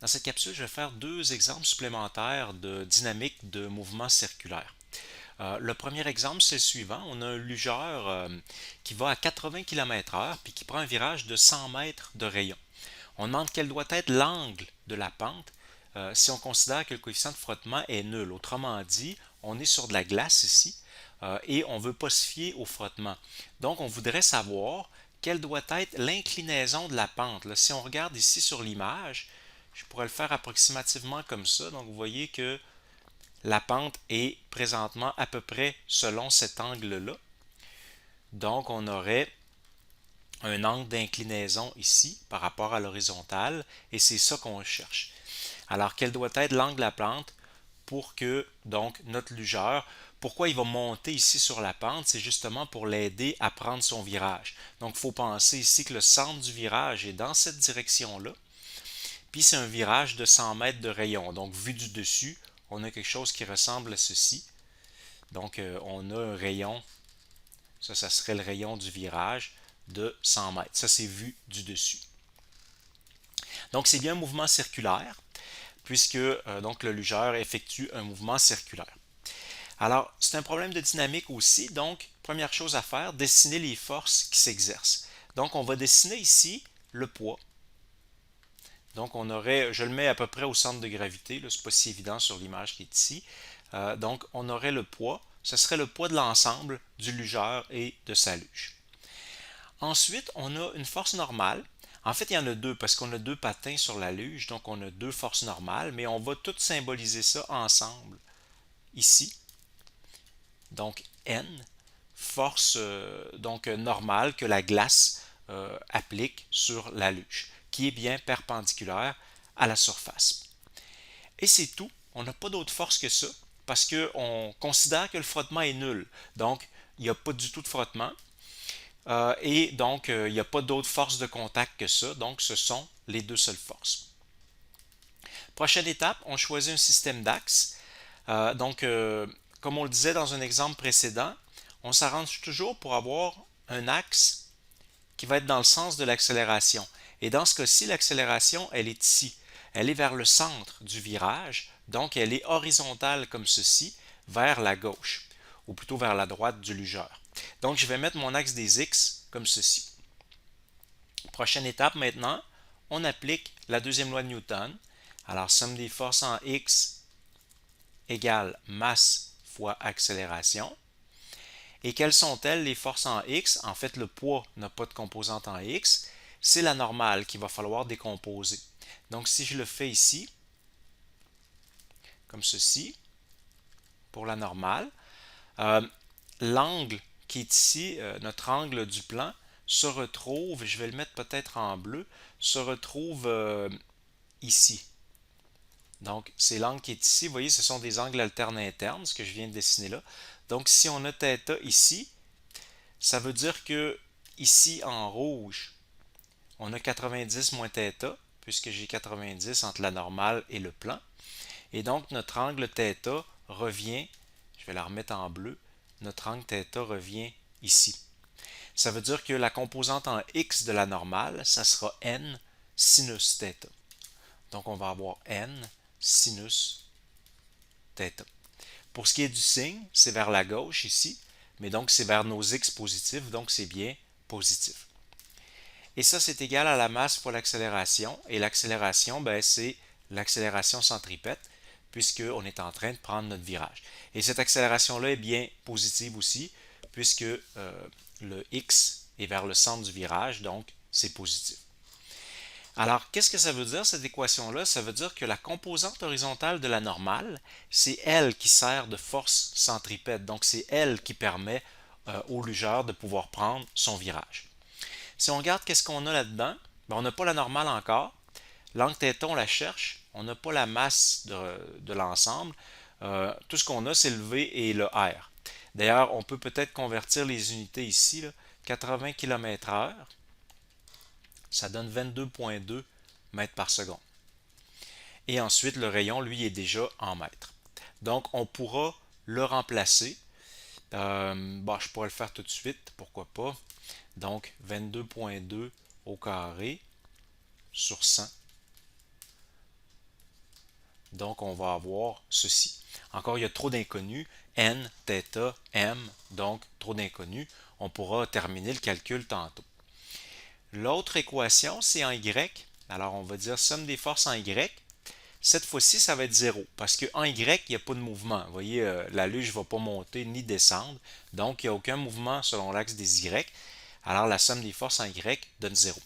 Dans cette capsule, je vais faire deux exemples supplémentaires de dynamique de mouvement circulaire. Le premier exemple, c'est le suivant. On a un lugeur qui va à 80 km/h puis qui prend un virage de 100 mètres de rayon. On demande quel doit être l'angle de la pente si on considère que le coefficient de frottement est nul. Autrement dit, on est sur de la glace ici et on ne veut pas se fier au frottement. Donc, on voudrait savoir quelle doit être l'inclinaison de la pente. Là, si on regarde ici sur l'image, je pourrais le faire approximativement comme ça. Donc, vous voyez que la pente est présentement à peu près selon cet angle-là. Donc, on aurait un angle d'inclinaison ici par rapport à l'horizontale et c'est ça qu'on cherche. Alors, quel doit être l'angle de la pente pour que, donc, notre lugeur, pourquoi il va monter ici sur la pente? C'est justement pour l'aider à prendre son virage. Donc, il faut penser ici que le centre du virage est dans cette direction-là. Puis c'est un virage de 100 mètres de rayon. Donc, vu du dessus, on a quelque chose qui ressemble à ceci. Donc, on a un rayon, ça serait le rayon du virage de 100 mètres. Ça, c'est vu du dessus. Donc, c'est bien un mouvement circulaire, puisque donc, le lugeur effectue un mouvement circulaire. Alors, c'est un problème de dynamique aussi. Donc, première chose à faire, dessiner les forces qui s'exercent. Donc, on va dessiner ici le poids. Donc, on aurait, je le mets à peu près au centre de gravité, ce n'est pas si évident sur l'image qui est ici. Donc, on aurait le poids, ce serait le poids de l'ensemble du lugeur et de sa luge. Ensuite, on a une force normale. En fait, il y en a deux parce qu'on a deux patins sur la luge, donc on a deux forces normales, mais on va tout symboliser ça ensemble ici. Donc, N, force normale que la glace applique sur la luge, qui est bien perpendiculaire à la surface. Et c'est tout. On n'a pas d'autre force que ça parce qu'on considère que le frottement est nul. Donc, il n'y a pas du tout de frottement. Et donc, il n'y a pas d'autre force de contact que ça. Donc, ce sont les deux seules forces. Prochaine étape, on choisit un système d'axes. Comme on le disait dans un exemple précédent, on s'arrange toujours pour avoir un axe qui va être dans le sens de l'accélération. Et dans ce cas-ci, l'accélération, elle est ici. Elle est vers le centre du virage, donc elle est horizontale comme ceci, vers la gauche, ou plutôt vers la droite du lugeur. Donc je vais mettre mon axe des X comme ceci. Prochaine étape maintenant, on applique la deuxième loi de Newton. Alors somme des forces en X égale masse fois accélération. Et quelles sont-elles les forces en X? En fait, le poids n'a pas de composante en X. C'est la normale qu'il va falloir décomposer. Donc, si je le fais ici, comme ceci, pour la normale, euh, l'angle qui est ici, notre angle du plan, se retrouve, je vais le mettre peut-être en bleu, se retrouve ici. Donc, c'est l'angle qui est ici. Vous voyez, ce sont des angles alternes internes, ce que je viens de dessiner là. Donc, si on a θ ici, ça veut dire que ici en rouge, on a 90 moins θ, puisque j'ai 90 entre la normale et le plan. Et donc notre angle θ revient, je vais la remettre en bleu, notre angle θ revient ici. Ça veut dire que la composante en x de la normale, ça sera n sinus θ. Donc on va avoir n sinus θ. Pour ce qui est du signe, c'est vers la gauche ici, mais donc c'est vers nos x positifs, donc c'est bien positif. Et ça, c'est égal à la masse fois l'accélération. Et l'accélération, ben, c'est l'accélération centripète, puisqu'on est en train de prendre notre virage. Et cette accélération-là est bien positive aussi, puisque le x est vers le centre du virage, donc c'est positif. Alors, qu'est-ce que ça veut dire, cette équation-là? Ça veut dire que la composante horizontale de la normale, c'est elle qui sert de force centripète. Donc, c'est elle qui permet au lugeur de pouvoir prendre son virage. Si on regarde qu'est-ce qu'on a là-dedans, ben, on n'a pas la normale encore. L'angle θ, on la cherche. On n'a pas la masse de l'ensemble. Tout ce qu'on a, c'est le V et le R. D'ailleurs, on peut peut-être convertir les unités ici. Là. 80 km/h, ça donne 22,2 mètres par seconde. Et ensuite, le rayon, lui, est déjà en mètres. Donc, on pourra le remplacer. Je pourrais le faire tout de suite, pourquoi pas. Donc, 22,2 au carré sur 100 Donc, on va avoir ceci. Encore, il y a trop d'inconnus. N, θ, M, donc trop d'inconnus. On pourra terminer le calcul tantôt. L'autre équation, c'est en Y. Alors, on va dire somme des forces en Y. Cette fois-ci, ça va être 0 parce qu'en Y, il n'y a pas de mouvement. Vous voyez, la luge ne va pas monter ni descendre. Donc, il n'y a aucun mouvement selon l'axe des Y. Alors, la somme des forces en Y donne 0.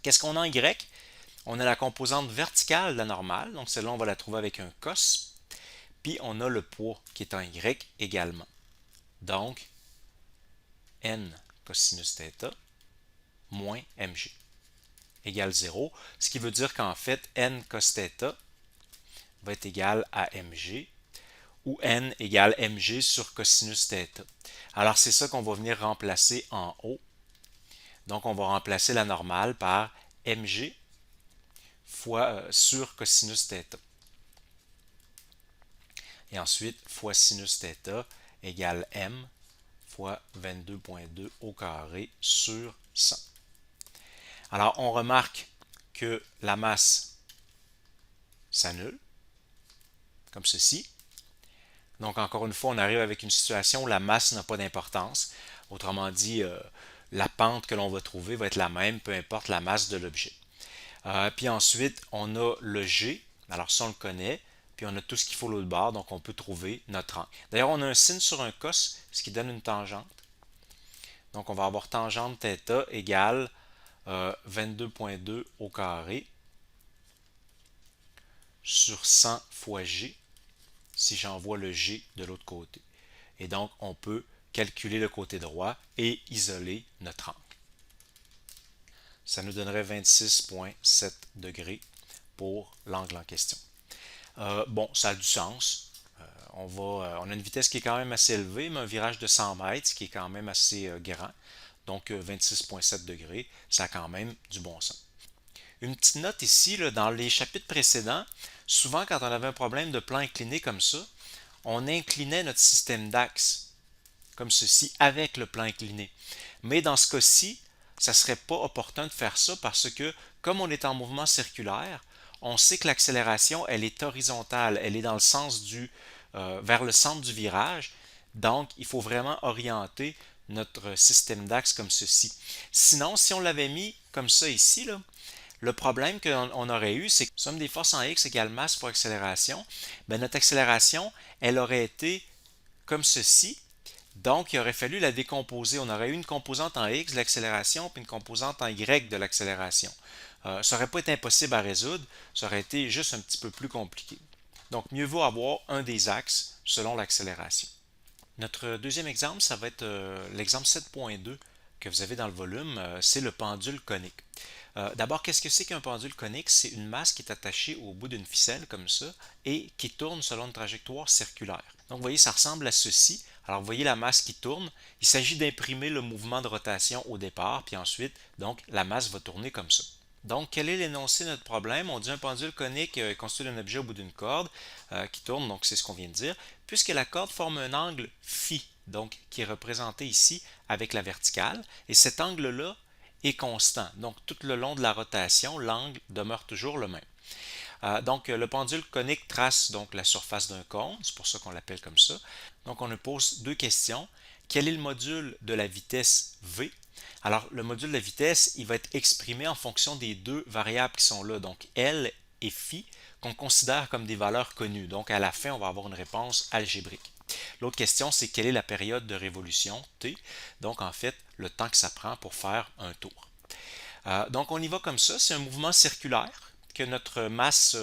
Qu'est-ce qu'on a en Y? On a la composante verticale de la normale. Donc, celle-là, on va la trouver avec un cos. Puis, on a le poids qui est en Y également. Donc, N cosinus θ moins mg égale 0. Ce qui veut dire qu'en fait, N cos θ va être égal à mg ou n égale mg sur cosinus θ. Alors, c'est ça qu'on va venir remplacer en haut. Donc, on va remplacer la normale par mg fois sur cosinus θ. Et ensuite, fois sinus θ égale m fois 22,2 au carré sur 100. Alors, on remarque que la masse s'annule, comme ceci. Donc, encore une fois, on arrive avec une situation où la masse n'a pas d'importance. Autrement dit, la pente que l'on va trouver va être la même, peu importe la masse de l'objet. Puis ensuite, on a le G. Alors, ça, on le connaît. Puis on a tout ce qu'il faut l'autre bord, donc on peut trouver notre angle. D'ailleurs, on a un sin sur un cos, ce qui donne une tangente. Donc, on va avoir tangente θ égale 22,2 au carré sur 100 fois G, si j'envoie le G de l'autre côté. Et donc, on peut calculer le côté droit et isoler notre angle. Ça nous donnerait 26,7 degrés pour l'angle en question. Bon, ça a du sens. On a une vitesse qui est quand même assez élevée, mais un virage de 100 mètres, ce qui est quand même assez grand. Donc 26,7 degrés, ça a quand même du bon sens. Une petite note ici, là, dans les chapitres précédents, souvent quand on avait un problème de plan incliné comme ça, on inclinait notre système d'axe comme ceci avec le plan incliné. Mais dans ce cas-ci, ça ne serait pas opportun de faire ça parce que comme on est en mouvement circulaire, on sait que l'accélération, elle est horizontale, elle est dans le sens vers le centre du virage. Donc, il faut vraiment orienter notre système d'axe comme ceci. Sinon, si on l'avait mis comme ça ici, là, le problème qu'on aurait eu, c'est que somme des forces en x égale masse pour accélération. Ben, notre accélération, elle aurait été comme ceci. Donc, il aurait fallu la décomposer. On aurait eu une composante en x de l'accélération puis une composante en y de l'accélération. Ça n'aurait pas été impossible à résoudre, ça aurait été juste un petit peu plus compliqué. Donc, mieux vaut avoir un des axes selon l'accélération. Notre deuxième exemple, ça va être l'exemple 7.2 que vous avez dans le volume, c'est le pendule conique. D'abord, qu'est-ce que c'est qu'un pendule conique? C'est une masse qui est attachée au bout d'une ficelle comme ça et qui tourne selon une trajectoire circulaire. Donc, vous voyez, ça ressemble à ceci. Alors, vous voyez la masse qui tourne. Il s'agit d'imprimer le mouvement de rotation au départ, puis ensuite, donc, la masse va tourner comme ça. Donc, quel est l'énoncé de notre problème? On dit un pendule conique constitué d'un objet au bout d'une corde qui tourne, donc c'est ce qu'on vient de dire, puisque la corde forme un angle phi, donc qui est représenté ici avec la verticale, et cet angle-là est constant. Donc, tout le long de la rotation, l'angle demeure toujours le même. Donc, le pendule conique trace donc la surface d'un cône, c'est pour ça qu'on l'appelle comme ça. Donc, on nous pose deux questions. Quel est le module de la vitesse V? Alors, le module de la vitesse, il va être exprimé en fonction des deux variables qui sont là, donc L et phi, qu'on considère comme des valeurs connues. Donc, à la fin, on va avoir une réponse algébrique. L'autre question, c'est quelle est la période de révolution, T? Donc, en fait, le temps que ça prend pour faire un tour. Donc, on y va comme ça. C'est un mouvement circulaire que notre masse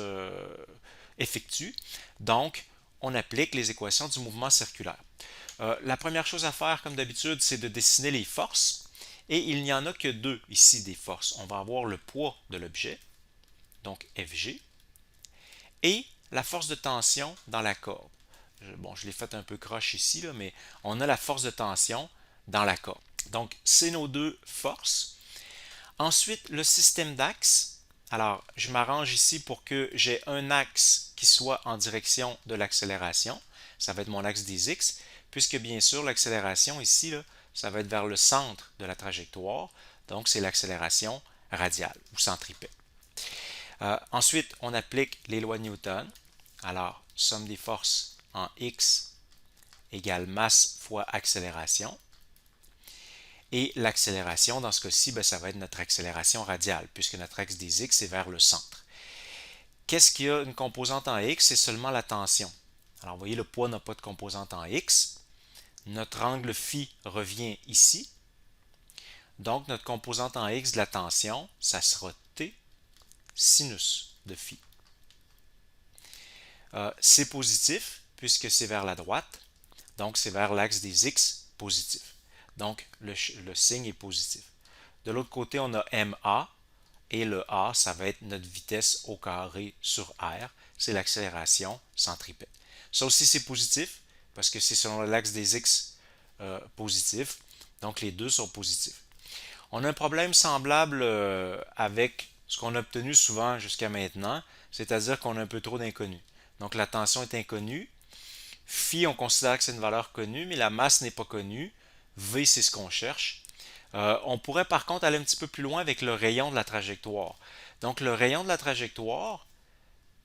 effectue. Donc, on applique les équations du mouvement circulaire. La première chose à faire, comme d'habitude, c'est de dessiner les forces. Et il n'y en a que deux ici des forces. On va avoir le poids de l'objet, donc Fg, et la force de tension dans la corde. Bon, je l'ai fait un peu croche ici, là, mais on a la force de tension dans la corde. Donc, c'est nos deux forces. Ensuite, le système d'axe. Alors, je m'arrange ici pour que j'ai un axe qui soit en direction de l'accélération. Ça va être mon axe des x, puisque bien sûr, l'accélération ici, là, ça va être vers le centre de la trajectoire. Donc, c'est l'accélération radiale ou centripète. Ensuite, on applique les lois de Newton. Alors, somme des forces en x égale masse fois accélération. Et l'accélération, dans ce cas-ci, ça va être notre accélération radiale, puisque notre axe des x est vers le centre. Qu'est-ce qu'il y a une composante en x? C'est seulement la tension. Alors, vous voyez, le poids n'a pas de composante en x. Notre angle phi revient ici. Donc, notre composante en x de la tension, ça sera t sinus de phi. C'est positif, puisque c'est vers la droite. Donc, c'est vers l'axe des x positif. Donc, le signe est positif. De l'autre côté, on a ma. Et le a, ça va être notre vitesse au carré sur r. C'est l'accélération centripète. Ça aussi, c'est positif, parce que c'est selon l'axe des x positif. Donc, les deux sont positifs. On a un problème semblable avec ce qu'on a obtenu souvent jusqu'à maintenant, c'est-à-dire qu'on a un peu trop d'inconnus. Donc, la tension est inconnue. Phi, on considère que c'est une valeur connue, mais la masse n'est pas connue. V, c'est ce qu'on cherche. On pourrait par contre aller un petit peu plus loin avec le rayon de la trajectoire. Donc le rayon de la trajectoire,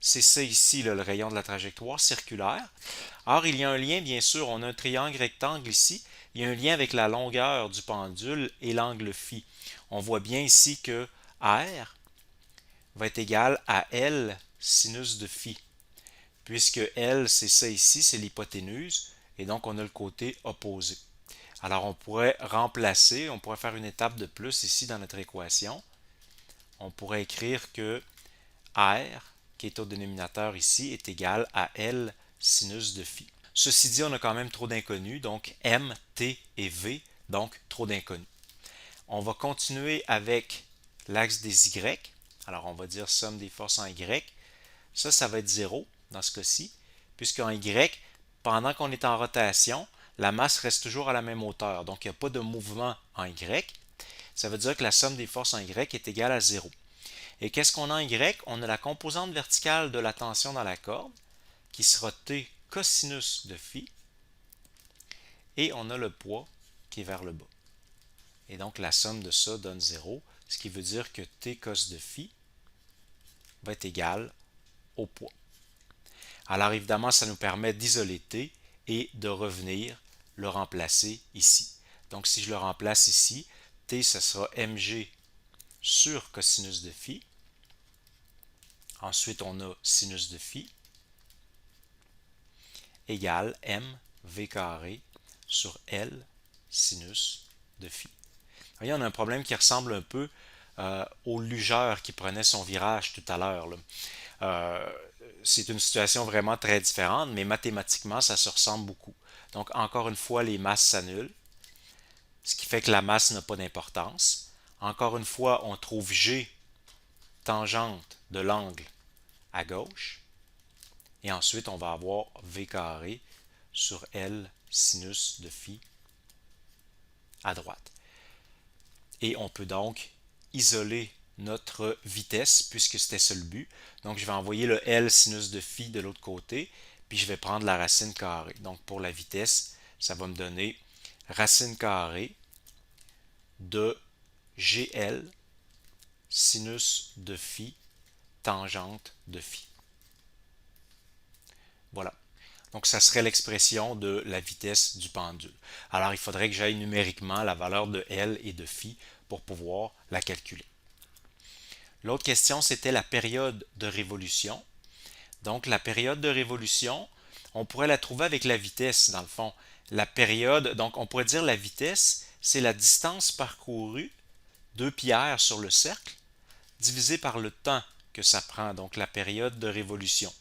c'est ça ici, là, le rayon de la trajectoire circulaire. Or, il y a un lien, bien sûr, on a un triangle rectangle ici. Il y a un lien avec la longueur du pendule et l'angle phi. On voit bien ici que R va être égal à L sinus de phi. Puisque L, c'est ça ici, c'est l'hypoténuse, et donc on a le côté opposé. Alors on pourrait remplacer, on pourrait faire une étape de plus ici dans notre équation. On pourrait écrire que R, qui est au dénominateur ici, est égal à L sinus de phi. Ceci dit, on a quand même trop d'inconnus, donc M, T et V, donc trop d'inconnus. On va continuer avec l'axe des Y. Alors on va dire somme des forces en Y. Ça va être 0 dans ce cas-ci, puisqu'en Y, pendant qu'on est en rotation, la masse reste toujours à la même hauteur. Donc, il n'y a pas de mouvement en Y. Ça veut dire que la somme des forces en Y est égale à 0. Et qu'est-ce qu'on a en Y? On a la composante verticale de la tension dans la corde, qui sera T cosinus de phi, et on a le poids qui est vers le bas. Et donc, la somme de ça donne 0, ce qui veut dire que T cos de phi va être égal au poids. Alors, évidemment, ça nous permet d'isoler T et de revenir le remplacer ici. Donc, si je le remplace ici, T, ce sera mg sur cosinus de phi. Ensuite, on a sinus de phi égale mv carré sur L sinus de phi. Vous voyez, on a un problème qui ressemble un peu au lugeur qui prenait son virage tout à l'heure. C'est une situation vraiment très différente, mais mathématiquement, ça se ressemble beaucoup. Donc, encore une fois, les masses s'annulent, ce qui fait que la masse n'a pas d'importance. Encore une fois, on trouve G tangente de l'angle à gauche. Et ensuite, on va avoir V carré sur L sinus de phi à droite. Et on peut donc isoler notre vitesse puisque c'était ça le but. Donc, je vais envoyer le L sinus de phi de l'autre côté, puis je vais prendre la racine carrée. Donc, pour la vitesse, ça va me donner racine carrée de GL sinus de phi tangente de phi. Voilà. Donc, ça serait l'expression de la vitesse du pendule. Alors, il faudrait que j'aille numériquement la valeur de L et de phi pour pouvoir la calculer. L'autre question, c'était la période de révolution. Donc, la période de révolution, on pourrait la trouver avec la vitesse, dans le fond. La période, donc on pourrait dire la vitesse, c'est la distance parcourue, 2πr sur le cercle, divisé par le temps que ça prend, donc la période de révolution.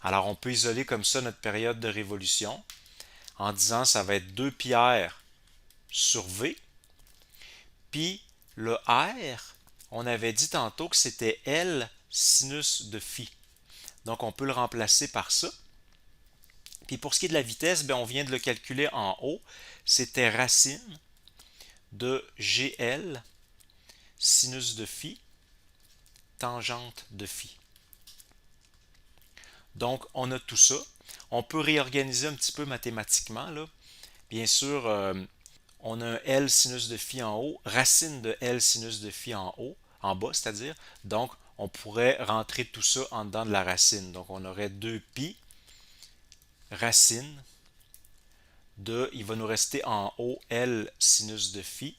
Alors, on peut isoler comme ça notre période de révolution en disant ça va être 2πr sur V. Puis, le R, on avait dit tantôt que c'était L sinus de phi. Donc, on peut le remplacer par ça. Puis, pour ce qui est de la vitesse, on vient de le calculer en haut. C'était racine de GL sinus de phi tangente de phi. Donc, on a tout ça. On peut réorganiser un petit peu mathématiquement, là. Bien sûr, on a un L sinus de phi en haut, racine de L sinus de phi en haut, en bas, c'est-à-dire. Donc, on pourrait rentrer tout ça en dedans de la racine. Donc on aurait 2pi racine de, il va nous rester en haut L sinus de phi,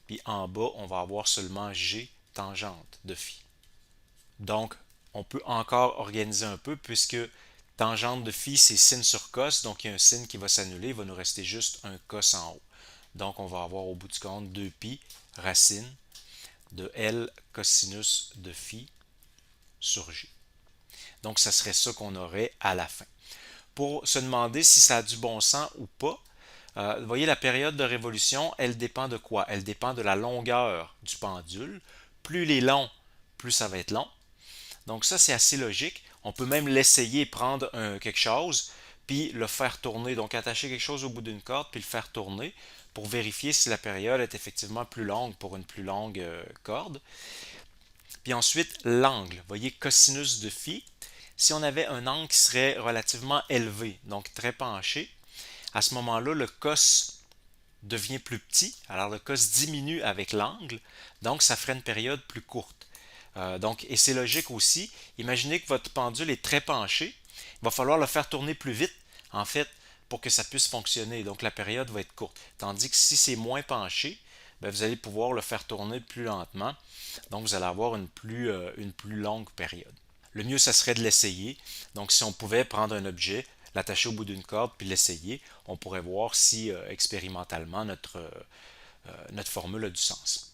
puis en bas on va avoir seulement G tangente de phi. Donc on peut encore organiser un peu puisque tangente de phi c'est sin sur cos, donc il y a un sin qui va s'annuler, il va nous rester juste un cos en haut. Donc on va avoir au bout du compte 2pi racine de L cosinus de phi sur G. Donc ça serait ça qu'on aurait à la fin. Pour se demander si ça a du bon sens ou pas, vous voyez la période de révolution, elle dépend de quoi? Elle dépend de la longueur du pendule. Plus il est long, plus ça va être long. Donc ça, c'est assez logique. On peut même l'essayer, prendre quelque chose, puis le faire tourner. Donc attacher quelque chose au bout d'une corde, puis le faire tourner pour vérifier si la période est effectivement plus longue pour une plus longue corde. Puis ensuite, l'angle. Vous voyez, cosinus de phi. Si on avait un angle qui serait relativement élevé, donc très penché, à ce moment-là, le cos devient plus petit. Alors le cos diminue avec l'angle, donc ça ferait une période plus courte. Et c'est logique aussi. Imaginez que votre pendule est très penché. Il va falloir le faire tourner plus vite, en fait, pour que ça puisse fonctionner. Donc la période va être courte. Tandis que si c'est moins penché, ben, vous allez pouvoir le faire tourner plus lentement. Donc vous allez avoir une plus longue période. Le mieux, ça serait de l'essayer. Donc si on pouvait prendre un objet, l'attacher au bout d'une corde, puis l'essayer, on pourrait voir si expérimentalement notre formule a du sens.